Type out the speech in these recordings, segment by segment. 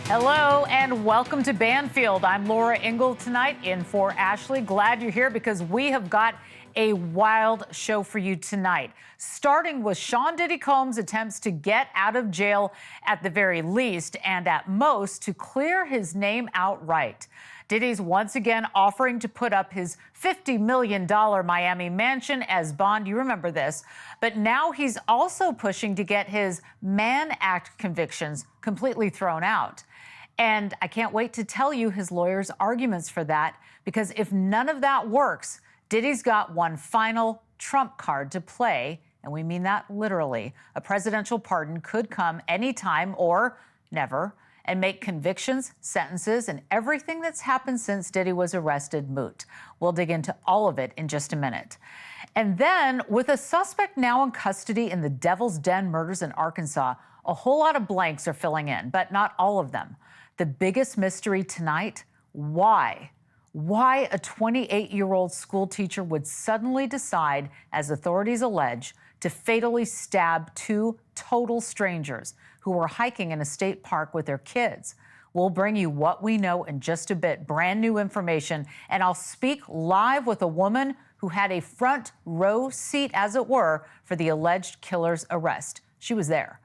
Hello and welcome to Banfield. I'm Laura Ingle tonight in for Ashleigh. Glad you're here because we have got a wild show for you tonight. Starting with Sean Diddy Combs' attempts to get out of jail at the very least and at most to clear his name outright. Diddy's once again offering to put up his $50 million Miami mansion as bond. You remember this. But now he's also pushing to get his Mann Act convictions completely thrown out. And I can't wait to tell you his lawyer's arguments for that, because if none of that works, Diddy's got one final trump card to play, and we mean that literally. A presidential pardon could come anytime or never and make convictions, sentences, and everything that's happened since Diddy was arrested moot. We'll dig into all of it in just a minute. And then, with a suspect now in custody in the Devil's Den murders in Arkansas, a whole lot of blanks are filling in, but not all of them. The biggest mystery tonight, why? Why a 28-year-old school teacher would suddenly decide, as authorities allege, to fatally stab two total strangers who were hiking in a state park with their kids. We'll bring you what we know in just a bit, brand new information, and I'll speak live with a woman who had a front row seat, as it were, for the alleged killer's arrest. She was there.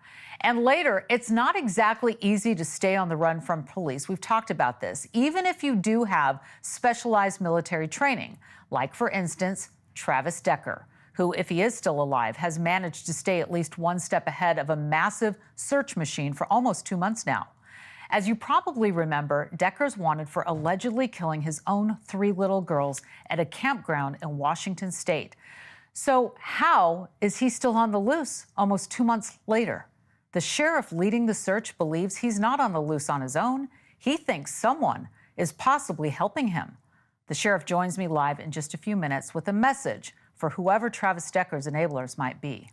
And later, it's not exactly easy to stay on the run from police. We've talked about this, even if you do have specialized military training, like, for instance, Travis Decker, who, if he is still alive, has managed to stay at least one step ahead of a massive search machine for almost 2 months now. As you probably remember, Decker's wanted for allegedly killing his own 3 little girls at a campground in Washington state. So how is he still on the loose almost 2 months later? The sheriff leading the search believes he's not on the loose on his own. He thinks someone is possibly helping him. The sheriff joins me live in just a few minutes with a message for whoever Travis Decker's enablers might be.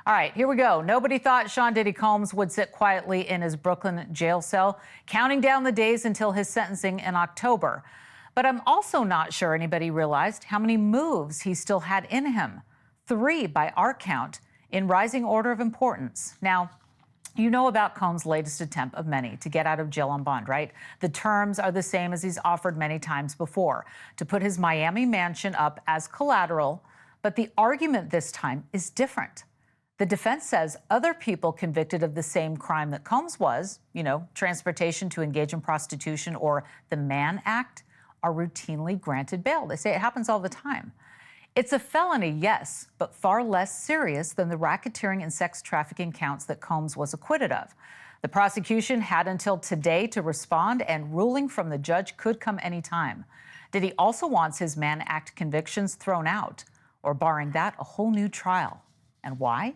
All right, here we go. Nobody thought Sean Diddy Combs would sit quietly in his Brooklyn jail cell, counting down the days until his sentencing in October. But I'm also not sure anybody realized how many moves he still had in him. 3 by our count, in rising order of importance. Now, you know about Combs' latest attempt of many to get out of jail on bond, right? The terms are the same as he's offered many times before, to put his Miami mansion up as collateral, but the argument this time is different. The defense says other people convicted of the same crime that Combs was, transportation to engage in prostitution or the Mann Act, are routinely granted bail. They say it happens all the time. It's a felony, yes, but far less serious than the racketeering and sex trafficking counts that Combs was acquitted of. The prosecution had until today to respond, and ruling from the judge could come any time. Diddy also wants his Mann Act convictions thrown out, or barring that, a whole new trial. And why?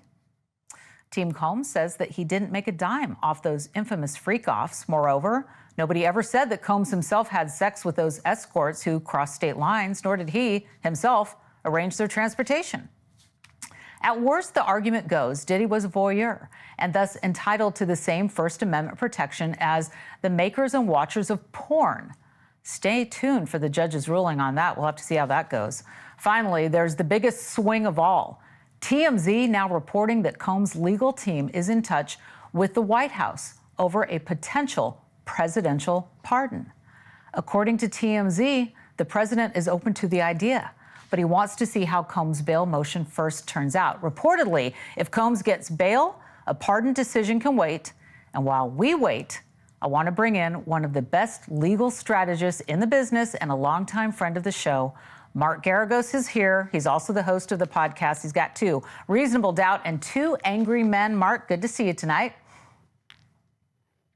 Team Combs says that he didn't make a dime off those infamous freak-offs. Moreover, nobody ever said that Combs himself had sex with those escorts who crossed state lines, nor did he himself arrange their transportation. At worst, the argument goes, Diddy was a voyeur and thus entitled to the same First Amendment protection as the makers and watchers of porn. Stay tuned for the judge's ruling on that. We'll have to see how that goes. Finally, there's the biggest swing of all. TMZ now reporting that Combs' legal team is in touch with the White House over a potential presidential pardon. According to TMZ, the president is open to the idea, but he wants to see how Combs' bail motion first turns out. Reportedly, if Combs gets bail, a pardon decision can wait. And while we wait, I want to bring in one of the best legal strategists in the business and a longtime friend of the show. Mark Geragos is here. He's also the host of the podcast. He's got 2 Reasonable Doubt and 2 Angry Men. Mark, good to see you tonight.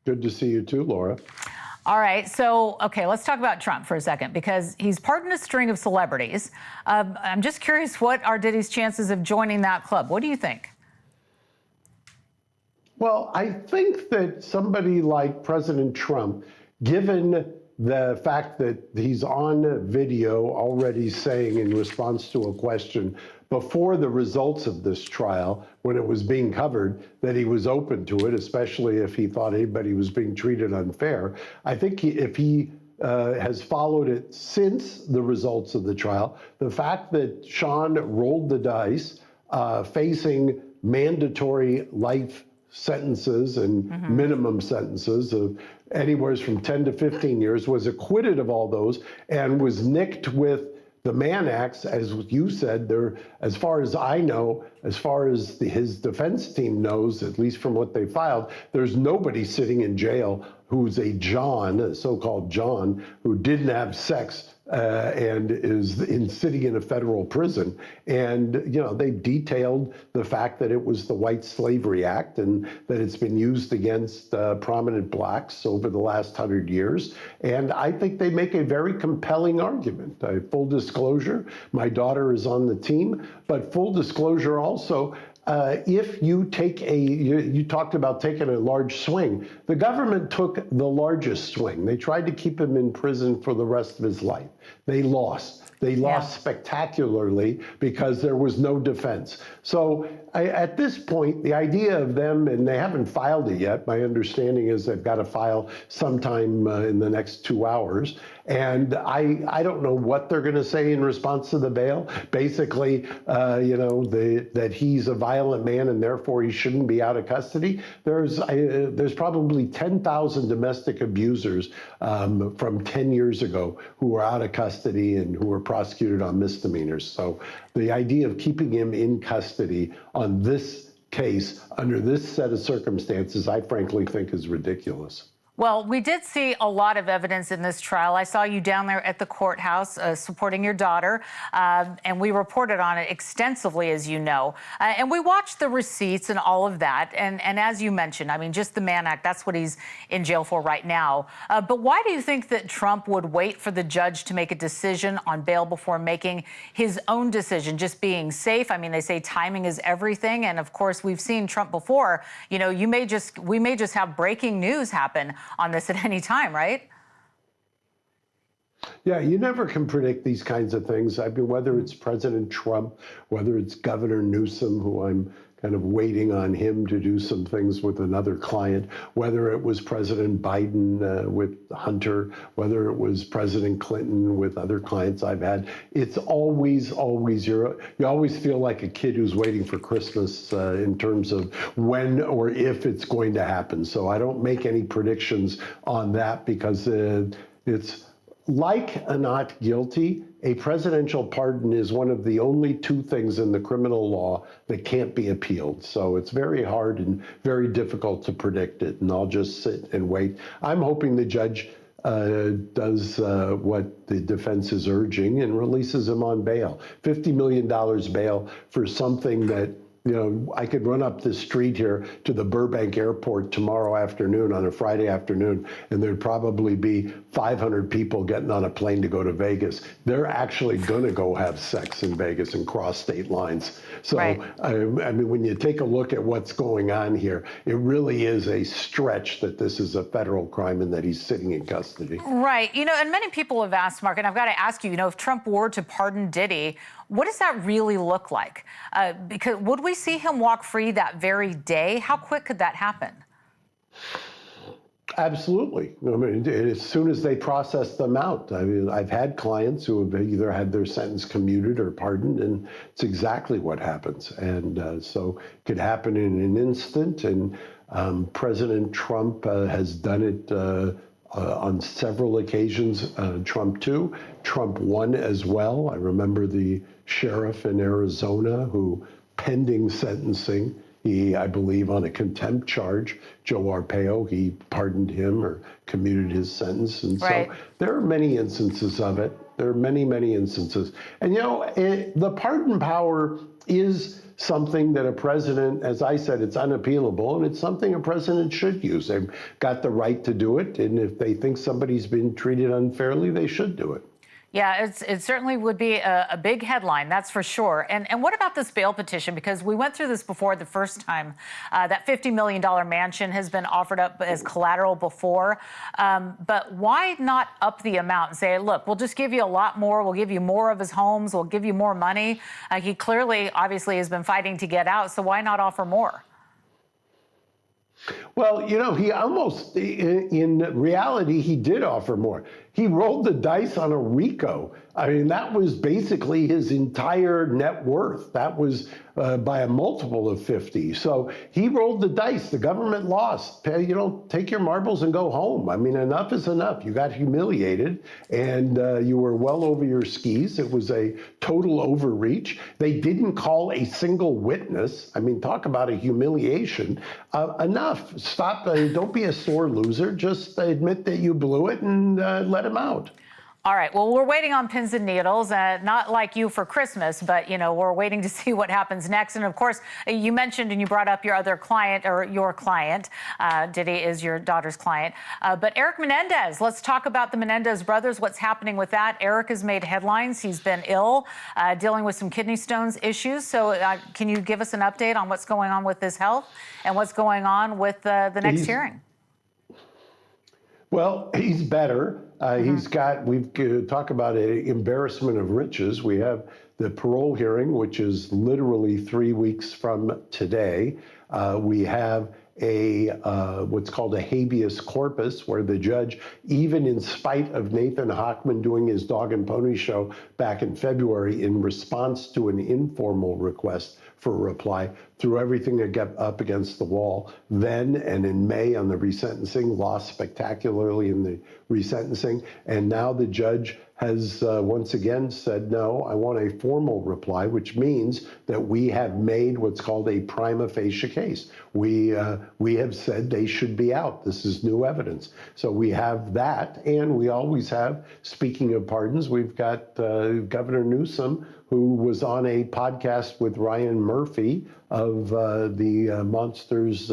Good to see you too, Laura. All right, so, okay, let's talk about Trump for a second, because he's pardoned a string of celebrities. I'm just curious, what are Diddy's chances of joining that club? What do you think? Well, I think that somebody like President Trump, given the fact that he's on video already saying in response to a question before the results of this trial, when it was being covered, that he was open to it, especially if he thought anybody was being treated unfair. I think if he has followed it since the results of the trial, the fact that Sean rolled the dice, facing mandatory life sentences and minimum sentences of anywhere from 10 to 15 years, was acquitted of all those, and was nicked with the Mann Acts, as you said. There, as far as I know, as far as his defense team knows, at least from what they filed, there's nobody sitting in jail who's a John, a so-called John, who didn't have sex and is sitting in a federal prison. And, you know, they detailed the fact that it was the White Slavery Act and that it's been used against prominent blacks over the last 100 years. And I think they make a very compelling argument. Full disclosure, my daughter is on the team, but full disclosure also, if you take you talked about taking a large swing. The government took the largest swing. They tried to keep him in prison for the rest of his life. They lost. They lost spectacularly because there was no defense. So at this point, the idea of them, and they haven't filed it yet, my understanding is they've got to file sometime in the next 2 hours. And I don't know what they're going to say in response to the bail. Basically, you know, that he's a violent man and therefore he shouldn't be out of custody. There's probably 10,000 domestic abusers from 10 years ago who are out of custody and who are prosecuted on misdemeanors. So the idea of keeping him in custody on this case under this set of circumstances, I frankly think is ridiculous. Well, we did see a lot of evidence in this trial. I saw you down there at the courthouse supporting your daughter, and we reported on it extensively, as you know. And we watched the receipts and all of that. And as you mentioned, I mean, just the Mann Act, that's what he's in jail for right now. But why do you think that Trump would wait for the judge to make a decision on bail before making his own decision, just being safe? I mean, they say timing is everything. And of course, we've seen Trump before. You know, we may just have breaking news happen on this at any time, right? Yeah, you never can predict these kinds of things. I mean, whether it's President Trump, whether it's Governor Newsom, who I'm kind of waiting on him to do some things with another client, whether it was President Biden with Hunter, whether it was President Clinton with other clients I've had, it's always you always feel like a kid who's waiting for Christmas in terms of when or if it's going to happen. So I don't make any predictions on that because it's like a not guilty. A presidential pardon is one of the only two things in the criminal law that can't be appealed. So it's very hard and very difficult to predict it. And I'll just sit and wait. I'm hoping the judge does what the defense is urging and releases him on bail. $50 million bail for something that, you know, I could run up the street here to the Burbank airport tomorrow afternoon on a Friday afternoon, and there'd probably be 500 people getting on a plane to go to Vegas. They're actually going to go have sex in Vegas and cross state lines. So, right. I mean, when you take a look at what's going on here, it really is a stretch that this is a federal crime and that he's sitting in custody. Right. You know, and many people have asked, Mark, and I've got to ask you, you know, if Trump were to pardon Diddy, what does that really look like? Because would we see him walk free that very day? How quick could that happen? Absolutely. I mean, as soon as they process them out. I mean, I've had clients who have either had their sentence commuted or pardoned, and it's exactly what happens. And so it could happen in an instant. And President Trump has done it on several occasions. Trump 2, Trump 1 as well. I remember the sheriff in Arizona who, pending sentencing, he, I believe, on a contempt charge, Joe Arpaio, he pardoned him or commuted his sentence. And so there are many instances of it. There are many, many instances. And, you know, the pardon power is something that a president, as I said, it's unappealable, and it's something a president should use. They've got the right to do it, and if they think somebody's been treated unfairly, they should do it. Yeah, it certainly would be a big headline, that's for sure. And what about this bail petition? Because we went through this before the first time. That $50 million mansion has been offered up as collateral before. But why not up the amount and say, look, we'll just give you a lot more. We'll give you more of his homes. We'll give you more money. He clearly, obviously, has been fighting to get out. So why not offer more? Well, you know, he almost, in reality, he did offer more. He rolled the dice on a RICO. I mean, that was basically his entire net worth. That was by a multiple of 50. So he rolled the dice. The government lost. Take your marbles and go home. I mean, enough is enough. You got humiliated, and you were well over your skis. It was a total overreach. They didn't call a single witness. I mean, talk about a humiliation. Enough. Stop. Don't be a sore loser. Just admit that you blew it and let him out. All right. Well, we're waiting on pins and needles, not like you for Christmas, but, we're waiting to see what happens next. And of course, you mentioned and you brought up your other client, or your client. Diddy is your daughter's client. But Erik Menendez, let's talk about the Menendez brothers. What's happening with that? Erik has made headlines. He's been ill, dealing with some kidney stones issues. So can you give us an update on what's going on with his health and what's going on with the next hearing? Well, he's better. We've talked about an embarrassment of riches. We have the parole hearing, which is literally 3 weeks from today. We have what's called a habeas corpus, where the judge, even in spite of Nathan Hochman doing his dog and pony show back in February in response to an informal request for a reply, threw everything up against the wall. Then and in May on the resentencing, lost spectacularly in the resentencing. And now the judge has once again said, no, I want a formal reply, which means that we have made what's called a prima facie case. We have said they should be out. This is new evidence. So we have that, and we always have, speaking of pardons, we've got Governor Newsom, who was on a podcast with Ryan Murphy of the Monsters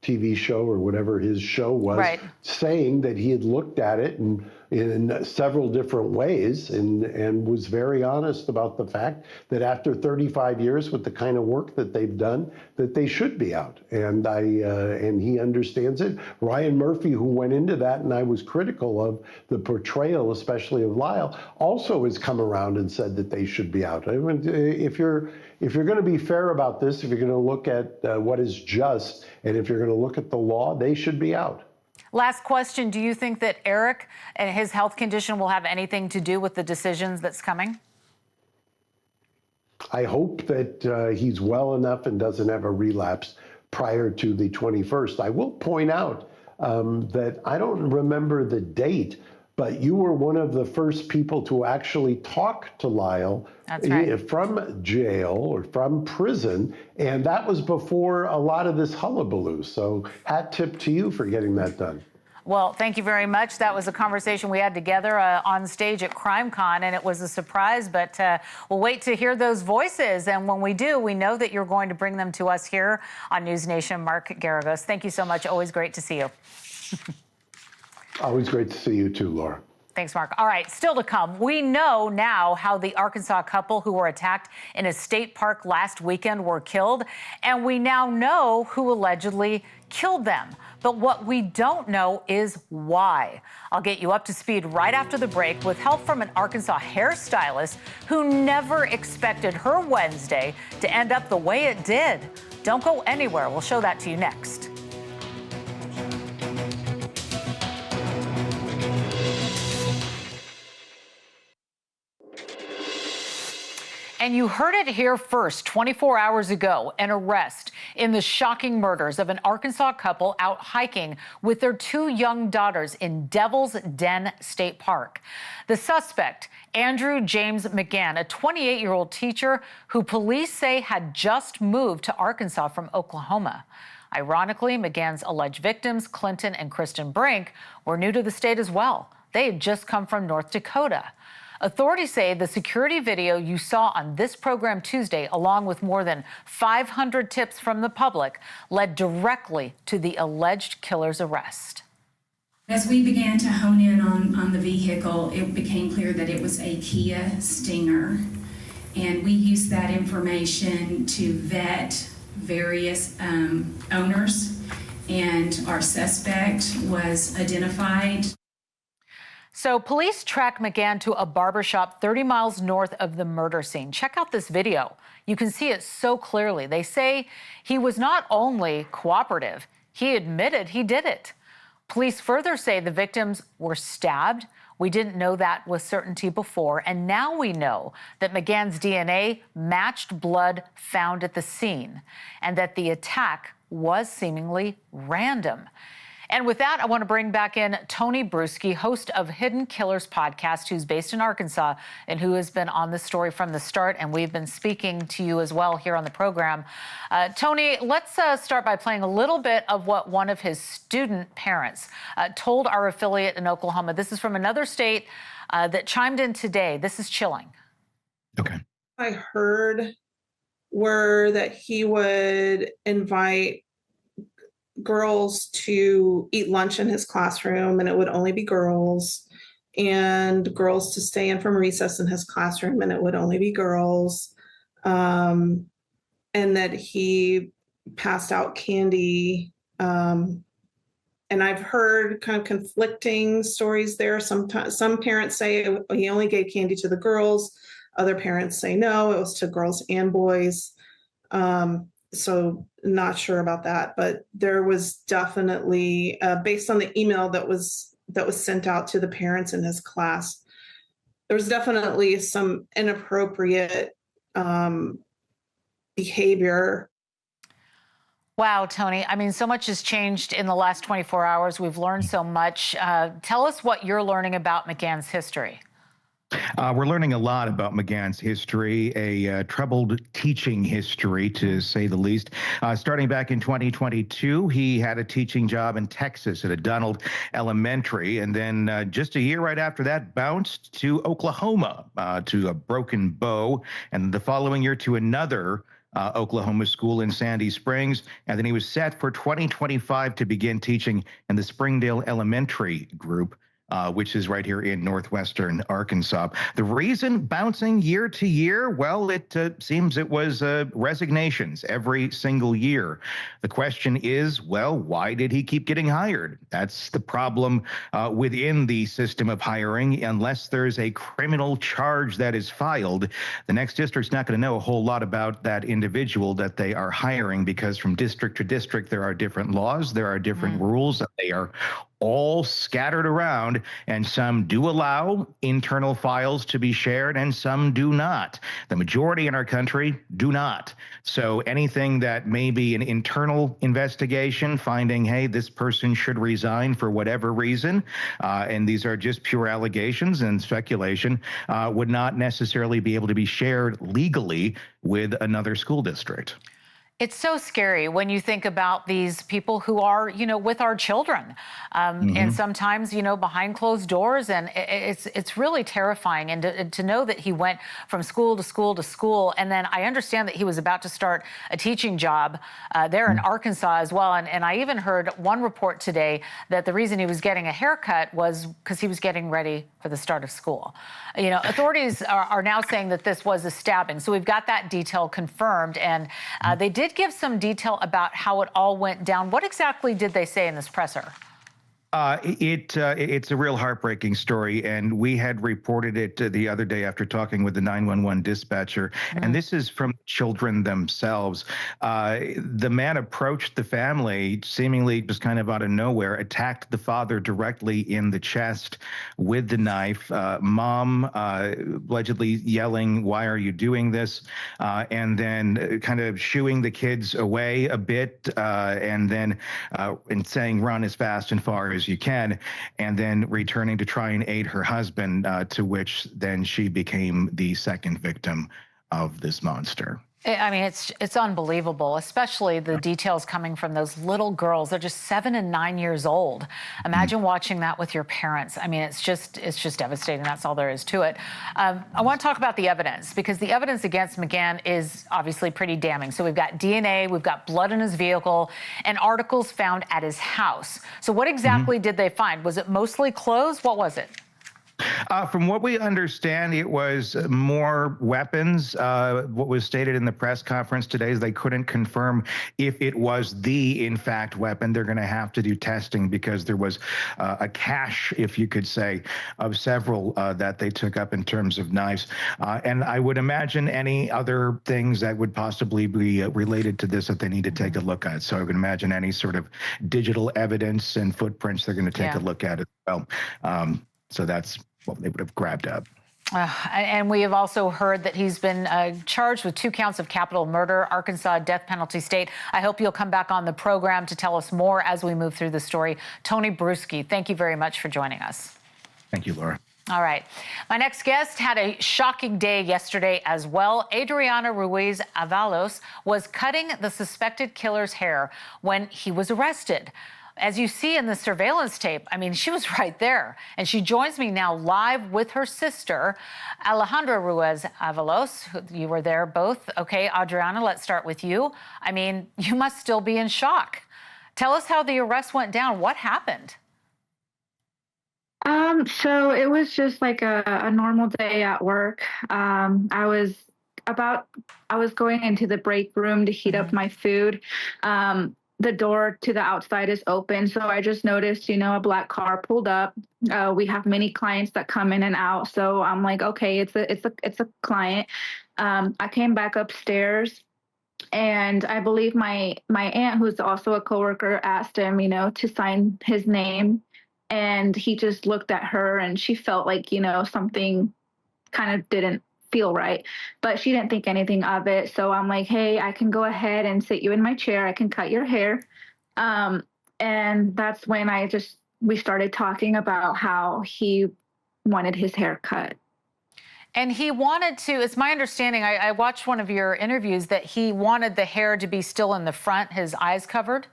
TV show, or whatever his show was, right, saying that he had looked at it in several different ways and was very honest about the fact that after 35 years with the kind of work that they've done, that they should be out. And he understands it. Ryan Murphy, who went into that, and I was critical of the portrayal, especially of Lyle, also has come around and said that they should be out. I mean, if you're going to be fair about this, if you're going to look at what is just, and if you're going to look at the law, they should be out. Last question. Do you think that Erik and his health condition will have anything to do with the decisions that's coming? I hope that he's well enough and doesn't have a relapse prior to the 21st. I will point out that I don't remember the date, but you were one of the first people to actually talk to Lyle. That's right, from jail or from prison, and that was before a lot of this hullabaloo. So hat tip to you for getting that done. Well, thank you very much. That was a conversation we had together on stage at CrimeCon, and it was a surprise, but we'll wait to hear those voices. And when we do, we know that you're going to bring them to us here on NewsNation. Mark Geragos, thank you so much. Always great to see you. Always great to see you too, Laura. Thanks, Mark. All right, still to come. We know now how the Arkansas couple who were attacked in a state park last weekend were killed, and we now know who allegedly killed them. But what we don't know is why. I'll get you up to speed right after the break with help from an Arkansas hairstylist who never expected her Wednesday to end up the way it did. Don't go anywhere. We'll show that to you next. And you heard it here first. 24 hours ago, an arrest in the shocking murders of an Arkansas couple out hiking with their 2 young daughters in Devil's Den State Park. The suspect, Andrew James McGann, a 28-year-old teacher who police say had just moved to Arkansas from Oklahoma. Ironically, McGann's alleged victims, Clinton and Kristen Brink, were new to the state as well. They had just come from North Dakota. Authorities say the security video you saw on this program Tuesday, along with more than 500 tips from the public, led directly to the alleged killer's arrest. As we began to hone in on the vehicle, it became clear that it was a Kia Stinger. And we used that information to vet various owners, and our suspect was identified. So police tracked McGann to a barbershop 30 miles north of the murder scene. Check out this video. You can see it so clearly. They say he was not only cooperative, he admitted he did it. Police further say the victims were stabbed We didn't know that with certainty before, and now we know that McGann's DNA matched blood found at the scene and that the attack was seemingly random. And with that, I want to bring back in Tony Bruschi, host of Hidden Killers podcast, who's based in Arkansas and who has been on this story from the start. And we've been speaking to you as well here on the program. Tony, let's start by playing a little bit of what one of his student parents told our affiliate in Oklahoma. This is from another state that chimed in today. This is chilling. Okay. I heard were that he would invite girls to eat lunch in his classroom, and it would only be girls, and girls to stay in from recess in his classroom, and it would only be girls, and that he passed out candy. And I've heard kind of conflicting stories there. Sometimes some parents say he only gave candy to the girls. Other parents say no, it was to girls and boys. So not sure about that, but there was definitely, based on the email that was sent out to the parents in his class, there was definitely some inappropriate behavior. Wow, Tony. I mean, so much has changed in the last 24 hours. We've learned so much. Tell us what you're learning about McGann's history. We're learning a lot about McGann's history, a troubled teaching history, to say the least. Starting back in 2022, he had a teaching job in Texas at a Donald Elementary, and then just a year right after that, bounced to Oklahoma to a Broken Bow, and the following year to another Oklahoma school in Sandy Springs, and then he was set for 2025 to begin teaching in the Springdale Elementary group, which is right here in northwestern Arkansas. The reason bouncing year to year, well, it seems it was resignations every single year. The question is, well, why did he keep getting hired? That's the problem within the system of hiring. Unless there's a criminal charge that is filed, the next district's not going to know a whole lot about that individual that they are hiring, because from district to district, there are different laws, there are different rules, that they are all scattered around, and some do allow internal files to be shared and some do not. The majority in our country do not. So anything that may be an internal investigation finding, hey, this person should resign for whatever reason, and these are just pure allegations and speculation, would not necessarily be able to be shared legally with another school district. It's so scary when you think about these people who are, with our children, and sometimes, behind closed doors, and it's really terrifying. And to know that he went from school to school to school, and then I understand that he was about to start a teaching job there in Arkansas as well. And I even heard one report today that the reason he was getting a haircut was because he was getting ready for the start of school. Authorities are now saying that this was a stabbing. So we've got that detail confirmed, and they did give some detail about how it all went down. What exactly did they say in this presser? It's a real heartbreaking story, and we had reported it the other day after talking with the 911 dispatcher, and this is from children themselves. The man approached the family seemingly just kind of out of nowhere, attacked the father directly in the chest with the knife. Mom allegedly yelling, "Why are you doing this?" And then kind of shooing the kids away a bit, and then and saying, "Run as fast and far as you can," and then returning to try and aid her husband, to which then she became the second victim of this monster. I mean, it's unbelievable, especially the details coming from those little girls. They're just 7 and 9 years old. Imagine watching that with your parents. I mean, it's just devastating. That's all there is to it. I want to talk about the evidence, because the evidence against McGann is obviously pretty damning. So we've got DNA, we've got blood in his vehicle, and articles found at his house. So what exactly did they find? Was it mostly clothes? What was it? From what we understand, it was more weapons. What was stated in the press conference today is they couldn't confirm if it was in fact, weapon. They're going to have to do testing, because there was a cache, if you could say, of several that they took up in terms of knives. And I would imagine any other things that would possibly be related to this that they need to take a look at. So I would imagine any sort of digital evidence and footprints they're going to take a look at as well. So that's what they would have grabbed up. And we have also heard that he's been charged with 2 counts of capital murder, Arkansas death penalty state. I hope you'll come back on the program to tell us more as we move through the story. Tony Bruschi, thank you very much for joining us. Thank you, Laura. All right. My next guest had a shocking day yesterday as well. Adriana Ruiz Avalos was cutting the suspected killer's hair when he was arrested. As you see in the surveillance tape, I mean, she was right there. And she joins me now live with her sister, Alejandra Ruiz Avalos. You were there both. Okay, Adriana, let's start with you. I mean, you must still be in shock. Tell us how the arrest went down. What happened? So it was just like a normal day at work. I was going into the break room to heat up my food. The door to the outside is open, so I just noticed, a black car pulled up. We have many clients that come in and out, so I'm like, okay, it's a client. I came back upstairs, and I believe my aunt, who's also a coworker, asked him, to sign his name, and he just looked at her, and she felt like, something kind of didn't feel right, but she didn't think anything of it. So I'm like, hey, I can go ahead and sit you in my chair. I can cut your hair. And that's when we started talking about how he wanted his hair cut. And he wanted to, it's my understanding, I watched one of your interviews, that he wanted the hair to be still in the front, his eyes covered.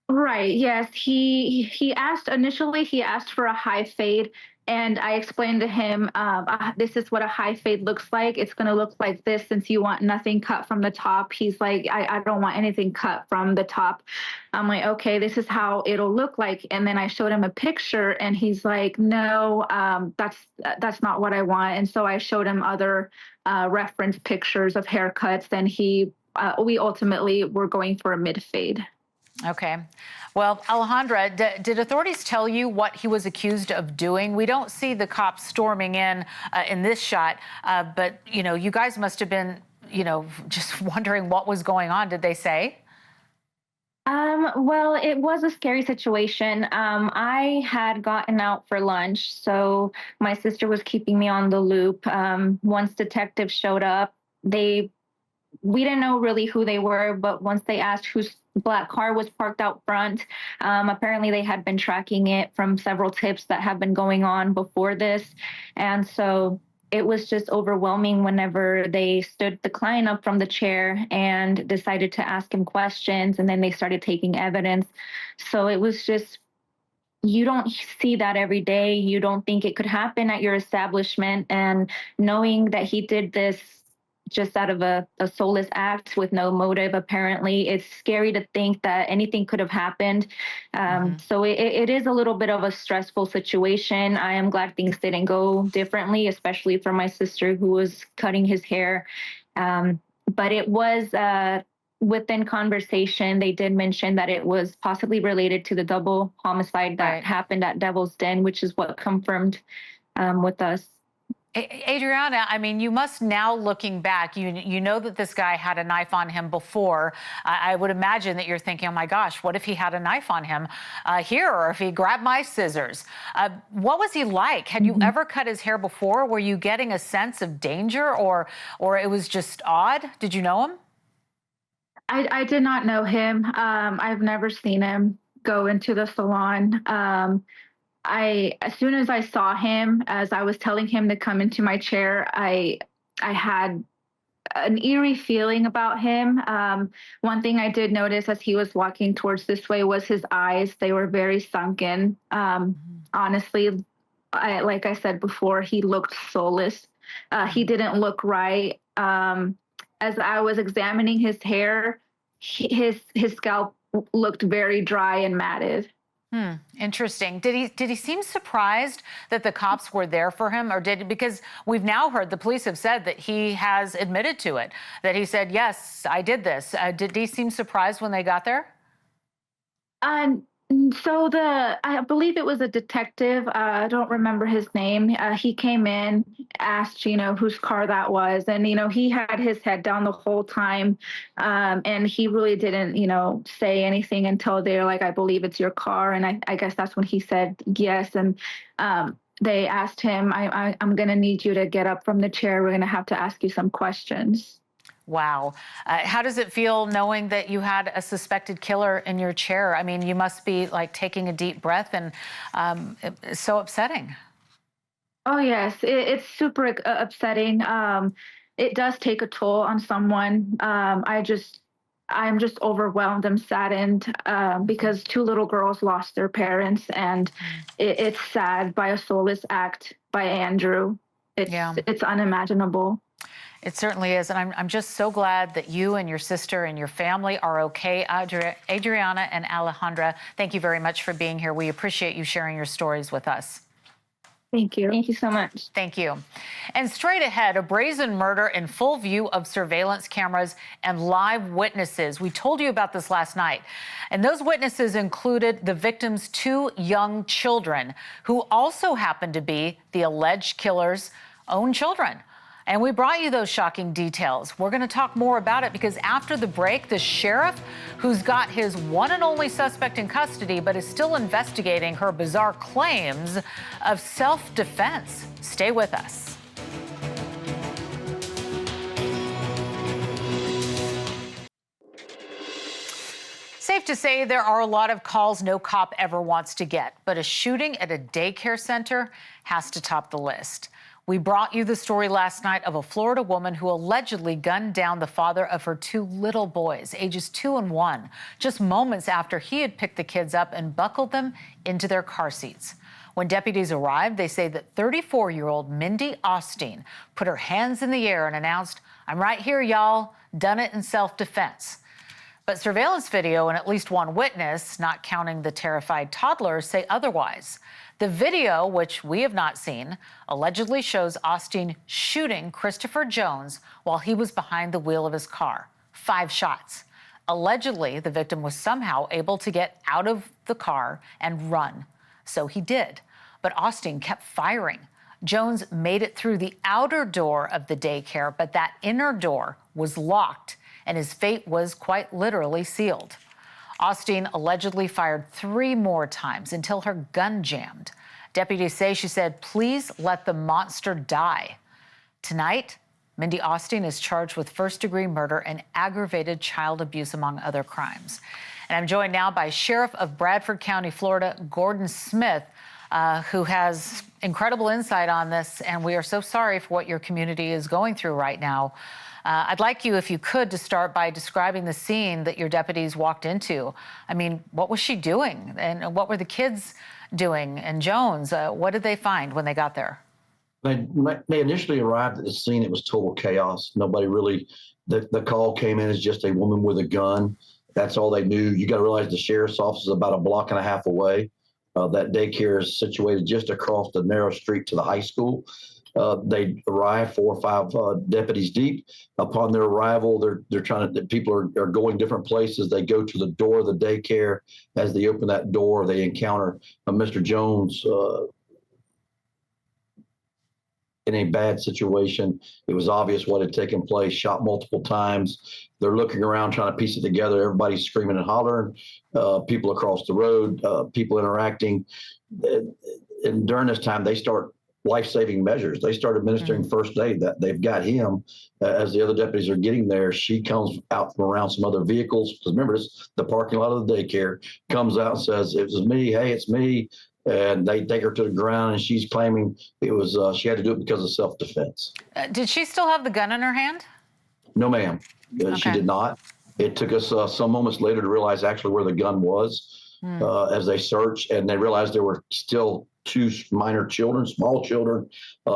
Right. Yes. He asked initially, he asked for a high fade. And I explained to him, this is what a high fade looks like. It's going to look like this since you want nothing cut from the top. He's like, I don't want anything cut from the top. I'm like, okay, this is how it'll look like. And then I showed him a picture, and he's like, no, that's not what I want. And so I showed him other reference pictures of haircuts. And we ultimately were going for a mid fade. Okay. Well, Alejandra, did authorities tell you what he was accused of doing? We don't see the cops storming in this shot, but, you guys must have been, just wondering what was going on. Did they say? Well, it was a scary situation. I had gotten out for lunch, so my sister was keeping me on the loop. Once detectives showed up, we didn't know really who they were, but once they asked whose black car was parked out front, apparently they had been tracking it from several tips that have been going on before this. And so it was just overwhelming whenever they stood the client up from the chair and decided to ask him questions, and then they started taking evidence. So it was just, you don't see that every day. You don't think it could happen at your establishment. And knowing that he did this just out of a soulless act with no motive, apparently, it's scary to think that anything could have happened. So it is a little bit of a stressful situation. I am glad things didn't go differently, especially for my sister who was cutting his hair. But it was within conversation, they did mention that it was possibly related to the double homicide that happened at Devil's Den, which is what confirmed with us. Adriana, I mean, you must now, looking back, you know that this guy had a knife on him before. I would imagine that you're thinking, oh my gosh, what if he had a knife on him here, or if he grabbed my scissors? What was he like? Had you ever cut his hair before? Were you getting a sense of danger, or it was just odd? Did you know him? I did not know him. I've never seen him go into the salon. As soon as I saw him, as I was telling him to come into my chair, I had an eerie feeling about him. One thing I did notice as he was walking towards this way was his eyes. They were very sunken. Honestly, like I said before, he looked soulless. He didn't look right. As I was examining his hair, his scalp looked very dry and matted. Interesting. Did he seem surprised that the cops were there for him, or because we've now heard the police have said that he has admitted to it, that he said, yes, I did this. Did he seem surprised when they got there? So I believe it was a detective. I don't remember his name. He came in, asked, whose car that was. And, he had his head down the whole time. And he really didn't, say anything until they're like, I believe it's your car. And I guess that's when he said yes. And they asked him, I'm going to need you to get up from the chair. We're going to have to ask you some questions. Wow. How does it feel knowing that you had a suspected killer in your chair? I mean, you must be like taking a deep breath, and it's so upsetting. Oh, yes, it's super upsetting. It does take a toll on someone. I'm just overwhelmed. I'm saddened because two little girls lost their parents, and it's sad by a soulless act by Andrew. It's unimaginable. It certainly is. And I'm just so glad that you and your sister and your family are okay. Adriana and Alejandra, thank you very much for being here. We appreciate you sharing your stories with us. Thank you. Thank you so much. Thank you. And straight ahead, a brazen murder in full view of surveillance cameras and live witnesses. We told you about this last night. And those witnesses included the victim's two young children, who also happened to be the alleged killer's own children. And we brought you those shocking details. We're going to talk more about it because after the break, the sheriff, who's got his one and only suspect in custody but is still investigating her bizarre claims of self-defense. Stay with us. Safe to say there are a lot of calls no cop ever wants to get, but a shooting at a daycare center has to top the list. We brought you the story last night of a Florida woman who allegedly gunned down the father of her two little boys, ages 2 and 1, just moments after he had picked the kids up and buckled them into their car seats. When deputies arrived, they say that 34-year-old Mindy Austin put her hands in the air and announced, "I'm right here, y'all, done it in self-defense." But surveillance video and at least one witness, not counting the terrified toddler, say otherwise. The video, which we have not seen, allegedly shows Austin shooting Christopher Jones while he was behind the wheel of his car. 5 shots. Allegedly, the victim was somehow able to get out of the car and run. So he did. But Austin kept firing. Jones made it through the outer door of the daycare, but that inner door was locked, and his fate was quite literally sealed. Austin allegedly fired 3 more times until her gun jammed. Deputies say she said, "Please let the monster die." Tonight, Mindy Austin is charged with first-degree murder and aggravated child abuse, among other crimes. And I'm joined now by Sheriff of Bradford County, Florida, Gordon Smith, who has incredible insight on this. And we are so sorry for what your community is going through right now. I'd like you, if you could, to start by describing the scene that your deputies walked into. I mean, what was she doing? And what were the kids doing? And Jones, what did they find when they got there? They initially arrived at the scene. It was total chaos. Nobody really, the call came in as just a woman with a gun. That's all they knew. You got to realize the sheriff's office is about 1.5 blocks away. That daycare is situated just across the narrow street to the high school. They arrived 4 or 5 deputies deep. Upon their arrival, they're trying to. People are going different places. They go to the door of the daycare. As they open that door, they encounter Mr. Jones in a bad situation. It was obvious what had taken place. Shot multiple times. They're looking around trying to piece it together. Everybody's screaming and hollering. People across the road. People interacting. And during this time, they start life-saving measures. They start administering first aid. That they've got him. As the other deputies are getting there, she comes out from around some other vehicles. Because remember, this the parking lot of the daycare. Comes out and says, "It was me. Hey, it's me." And they take her to the ground, and she's claiming it was she had to do it because of self-defense. Did she still have the gun in her hand? No, ma'am. She did not. It took us some moments later to realize actually where the gun was as they searched, and they realized there were still 2 minor children, small children,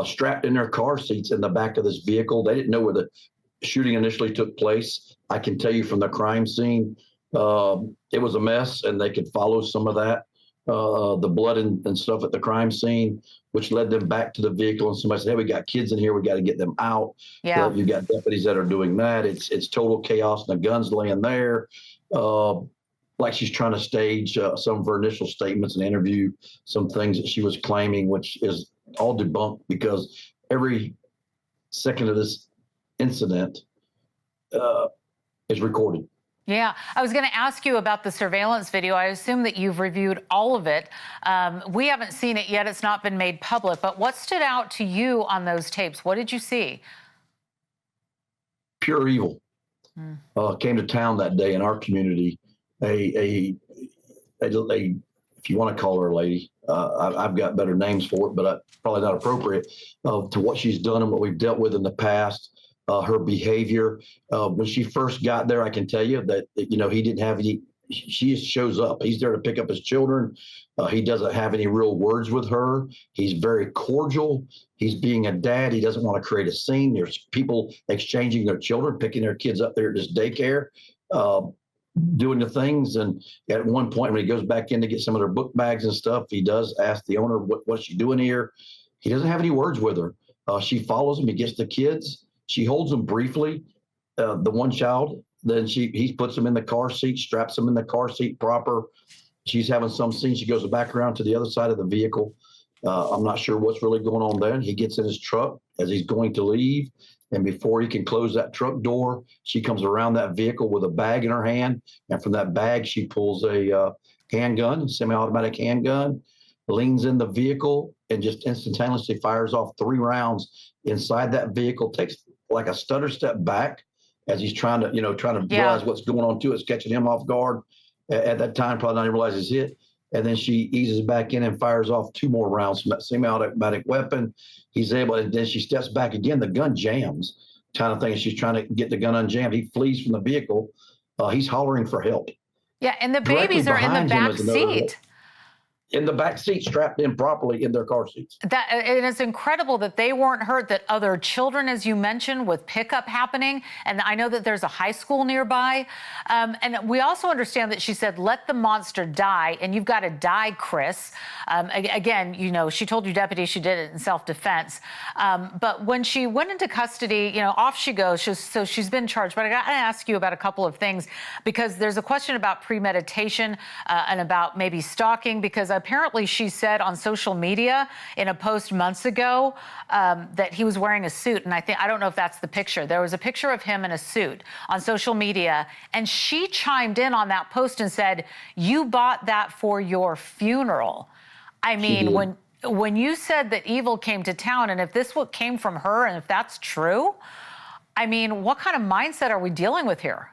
strapped in their car seats in the back of this vehicle. They didn't know where the shooting initially took place. I can tell you from the crime scene, it was a mess, and they could follow some of that, the blood and stuff at the crime scene, which led them back to the vehicle. And somebody said, "Hey, we got kids in here. We got to get them out." Yeah. You got deputies that are doing that. It's total chaos, and the gun's laying there. Like she's trying to stage some of her initial statements and interview some things that she was claiming, which is all debunked because every second of this incident is recorded. Yeah, I was going to ask you about the surveillance video. I assume that you've reviewed all of it. We haven't seen it yet. It's not been made public. But what stood out to you on those tapes? What did you see? Pure evil. Came to town that day in our community. A if you want to call her a lady, I've got better names for it, but probably not appropriate to what she's done and what we've dealt with in the past. Her behavior when she first got there, I can tell you that he didn't have any. She just shows up. He's there to pick up his children. He doesn't have any real words with her. He's very cordial. He's being a dad. He doesn't want to create a scene. There's people exchanging their children, picking their kids up there at this daycare, doing the things. And at one point, when he goes back in to get some of their book bags and stuff, he does ask the owner, what's she doing here? He doesn't have any words with her. She follows him. He gets the kids. She holds them briefly, the one child. Then he puts them in the car seat, straps them in the car seat proper. She's having some scene. She goes back around to the other side of the vehicle. I'm not sure what's really going on there. He gets in his truck as he's going to leave. And before he can close that truck door, she comes around that vehicle with a bag in her hand. And from that bag, she pulls a handgun, semi-automatic handgun, leans in the vehicle, and just instantaneously fires off 3 rounds inside that vehicle, takes like a stutter step back as he's trying to realize what's going on too. It's catching him off guard. At that time, probably not even realize he's hit. And then she eases back in and fires off 2 more rounds from that semi-automatic weapon. He's able, and then she steps back again. The gun jams, kind of thing. She's trying to get the gun unjammed. He flees from the vehicle. He's hollering for help. Yeah, and the babies are in the back seat. In the back seat, strapped in properly in their car seats. And it's incredible that they weren't hurt, that other children, as you mentioned, with pickup happening. And I know that there's a high school nearby. And we also understand that she said, let the monster die. And you've got to die, Chris. Again, she told you, deputy, she did it in self-defense. But when she went into custody, off she goes. So she's been charged. But I got to ask you about a couple of things, because there's a question about premeditation and about maybe stalking, because apparently she said on social media in a post months ago that he was wearing a suit. And I don't know if that's the picture. There was a picture of him in a suit on social media. And she chimed in on that post and said, you bought that for your funeral. I mean, when you said that evil came to town, and if this came from her, and if that's true, I mean, what kind of mindset are we dealing with here?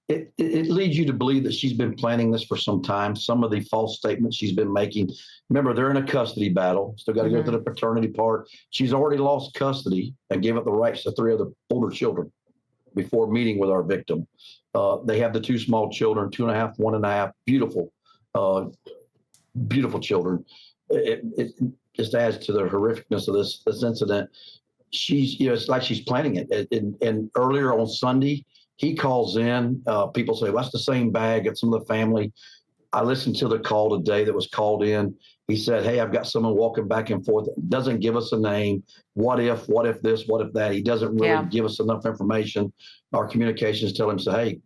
It leads you to believe that she's been planning this for some time. Some of the false statements she's been making. Remember, they're in a custody battle. Still got to go through the paternity part. She's already lost custody and gave up the rights to 3 other older children before meeting with our victim. They have the 2 small children, 2.5, 1.5, beautiful children. It just adds to the horrificness of this incident. She's, it's like she's planning it. And earlier on Sunday, he calls in. People say, well, that's the same bag. It's some of the family. I listened to the call today that was called in. He said, hey, I've got someone walking back and forth. Doesn't give us a name. What if this, what if that? He doesn't really give us enough information. Our communications tell him, say, hey,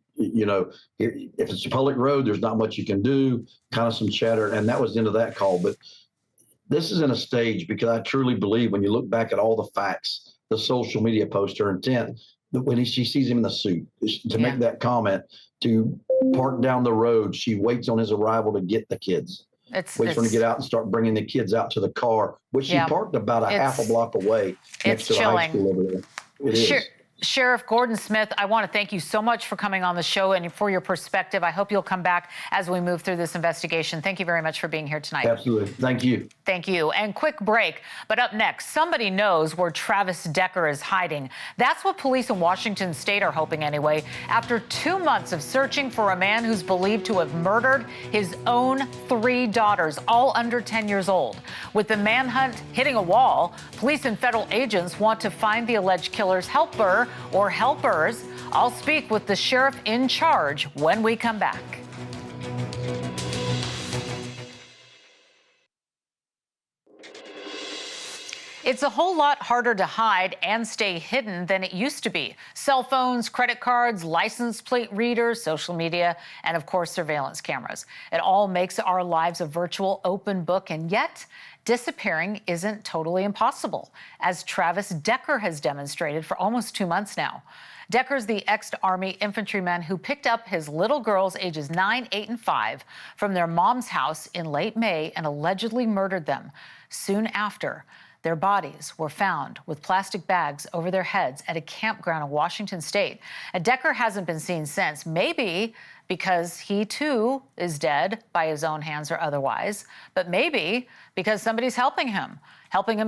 if it's a public road, there's not much you can do, kind of some chatter. And that was the end of that call. But this is in a stage, because I truly believe when you look back at all the facts, the social media post, her intent, when she sees him in the suit, to make that comment, to park down the road, she waits on his arrival to get the kids. Waits for him to get out and start bringing the kids out to the car, which she parked about a half a block away next to the high school over there. It is. Sheriff Gordon Smith, I want to thank you so much for coming on the show and for your perspective. I hope you'll come back as we move through this investigation. Thank you very much for being here tonight. Absolutely. Thank you. Thank you. And quick break. But up next, somebody knows where Travis Decker is hiding. That's what police in Washington State are hoping anyway, after 2 months of searching for a man who's believed to have murdered his own 3 daughters, all under 10 years old. With the manhunt hitting a wall, police and federal agents want to find the alleged killer's helper or helpers. I'll speak with the sheriff in charge when we come back. It's a whole lot harder to hide and stay hidden than it used to be. Cell phones, credit cards, license plate readers, social media, and of course, surveillance cameras. It all makes our lives a virtual open book, and yet disappearing isn't totally impossible, as Travis Decker has demonstrated for almost 2 months now. Decker's the ex-Army infantryman who picked up his little girls ages 9, 8, and 5 from their mom's house in late May and allegedly murdered them. Soon after, their bodies were found with plastic bags over their heads at a campground in Washington state. And Decker hasn't been seen since, maybe because he too is dead by his own hands or otherwise, but maybe because somebody's helping him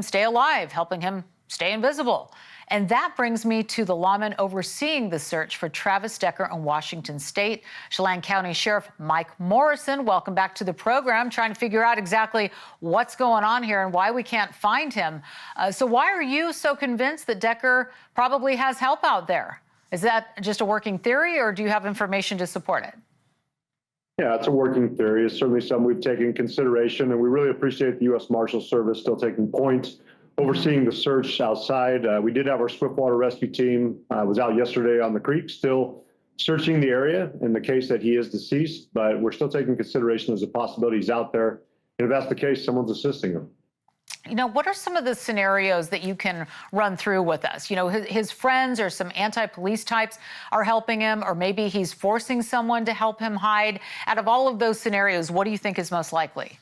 stay alive, helping him stay invisible. And that brings me to the lawman overseeing the search for Travis Decker in Washington state, Chelan County Sheriff Mike Morrison. Welcome back to the program, trying to figure out exactly what's going on here and why we can't find him. So why are you so convinced that Decker probably has help out there? Is that just a working theory, or do you have information to support it? Yeah, it's a working theory. It's certainly something we've taken into consideration, and we really appreciate the U.S. Marshal Service still taking point, overseeing the search outside. We did have our Swiftwater Rescue Team was out yesterday on the creek, still searching the area in the case that he is deceased, but we're still taking consideration as a possibility he's out there. And if that's the case, someone's assisting him. You know, what are some of the scenarios that you can run through with us? You know, his friends or some anti-police types are helping him, or maybe he's forcing someone to help him hide. Out of all of those scenarios, what do you think is most likely?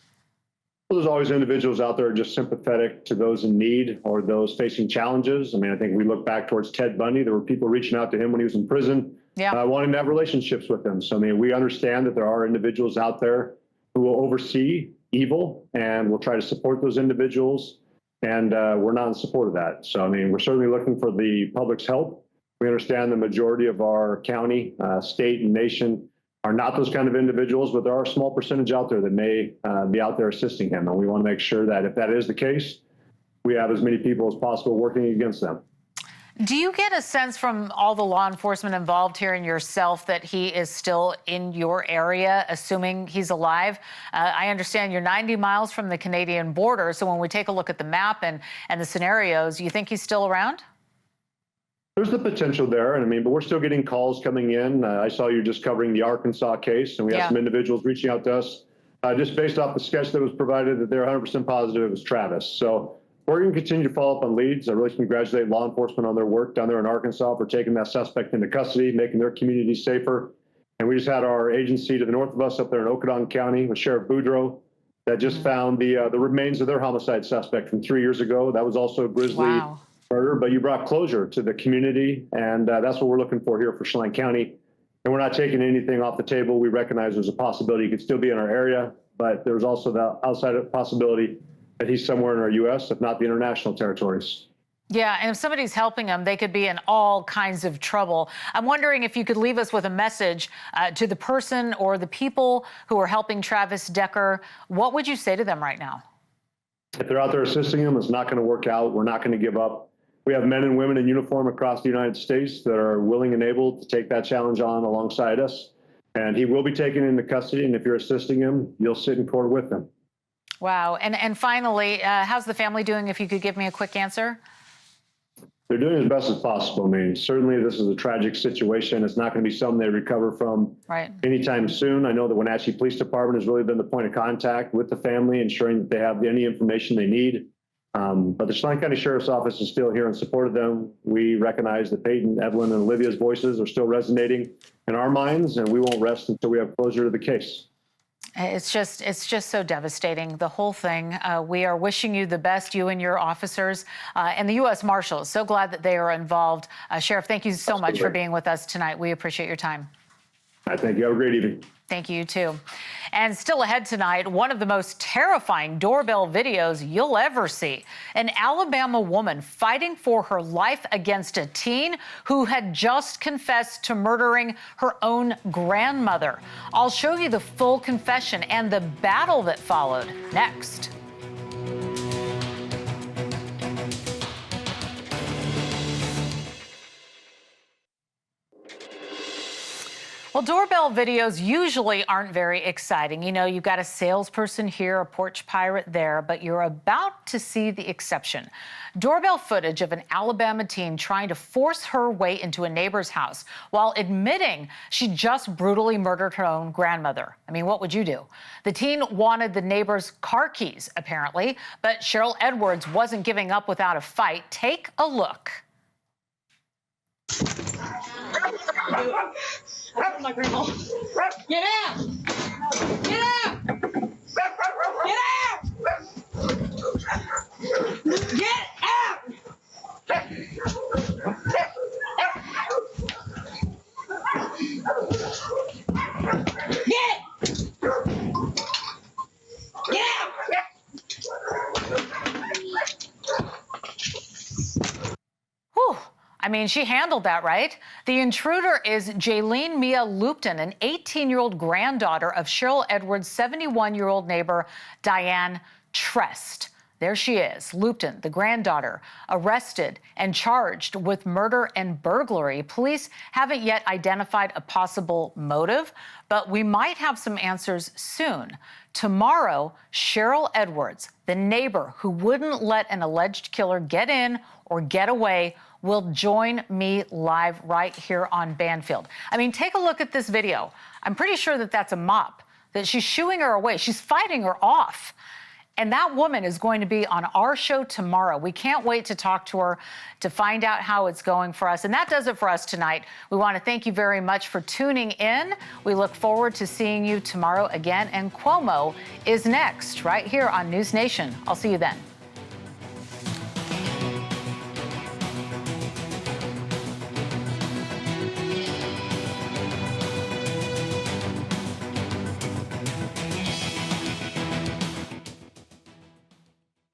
Well, there's always individuals out there just sympathetic to those in need or those facing challenges. I mean, I think we look back towards Ted Bundy. There were people reaching out to him when he was in prison, wanting to have relationships with him. So, I mean, we understand that there are individuals out there who will oversee evil, and we'll try to support those individuals. And we're not in support of that. So, I mean, we're certainly looking for the public's help. We understand the majority of our county, state, and nation are not those kind of individuals, but there are a small percentage out there that may be out there assisting him. And we want to make sure that if that is the case, we have as many people as possible working against them. Do you get a sense from all the law enforcement involved here and yourself that he is still in your area, assuming he's alive? I understand you're 90 miles from the Canadian border. So when we take a look at the map and the scenarios, you think he's still around? There's the potential there, and I mean, but we're still getting calls coming in. I saw you just covering the Arkansas case, and we have some individuals reaching out to us just based off the sketch that was provided that they're 100% positive it was Travis. So we're going to continue to follow up on leads. I really congratulate law enforcement on their work down there in Arkansas for taking that suspect into custody, making their community safer. And we just had our agency to the north of us up there in Okanagan County with Sheriff Boudreaux that just found the remains of their homicide suspect from 3 years ago. That was also a grisly murder, but you brought closure to the community, and that's what we're looking for here for Chelan County. And we're not taking anything off the table. We recognize there's a possibility he could still be in our area, but there's also the outside possibility that he's somewhere in our U.S., if not the international territories. Yeah, and if somebody's helping him, they could be in all kinds of trouble. I'm wondering if you could leave us with a message to the person or the people who are helping Travis Decker. What would you say to them right now? If they're out there assisting him, it's not going to work out. We're not going to give up. We have men and women in uniform across the United States that are willing and able to take that challenge on alongside us. And he will be taken into custody. And if you're assisting him, you'll sit in court with him. Wow. And finally, how's the family doing, if you could give me a quick answer? They're doing as best as possible. I mean, certainly this is a tragic situation. It's not going to be something they recover from anytime soon. I know the Wenatchee Police Department has really been the point of contact with the family, ensuring that they have any information they need. But the Chelan County Sheriff's Office is still here in support of them. We recognize that Peyton, Evelyn, and Olivia's voices are still resonating in our minds, and we won't rest until we have closure to the case. It's just so devastating, the whole thing. We are wishing you the best, you and your officers, and the U.S. Marshals. So glad that they are involved. Sheriff, thank you so much for being with us tonight. We appreciate your time. I thank you. Have a great evening. Thank you, too. And still ahead tonight, one of the most terrifying doorbell videos you'll ever see. An Alabama woman fighting for her life against a teen who had just confessed to murdering her own grandmother. I'll show you the full confession and the battle that followed next. Well, doorbell videos usually aren't very exciting. You know, you've got a salesperson here, a porch pirate there, but you're about to see the exception. Doorbell footage of an Alabama teen trying to force her way into a neighbor's house while admitting she just brutally murdered her own grandmother. I mean, what would you do? The teen wanted the neighbor's car keys, apparently, but Cheryl Edwards wasn't giving up without a fight. Take a look. My grandma. Get out! Get out! Get out! Get out! Get! Get out! Whew. I mean, she handled that, right? The intruder is Jaylene Mia Lupton, an 18-year-old granddaughter of Cheryl Edwards' 71-year-old neighbor, Diane Trest. There she is, Lupton, the granddaughter, arrested and charged with murder and burglary. Police haven't yet identified a possible motive, but we might have some answers soon. Tomorrow, Cheryl Edwards, the neighbor who wouldn't let an alleged killer get in or get away, will join me live right here on Banfield. I mean, take a look at this video. I'm pretty sure that that's a mop, that she's shooing her away. She's fighting her off. And that woman is going to be on our show tomorrow. We can't wait to talk to her to find out how it's going for us. And that does it for us tonight. We want to thank you very much for tuning in. We look forward to seeing you tomorrow again. And Cuomo is next right here on NewsNation. I'll see you then.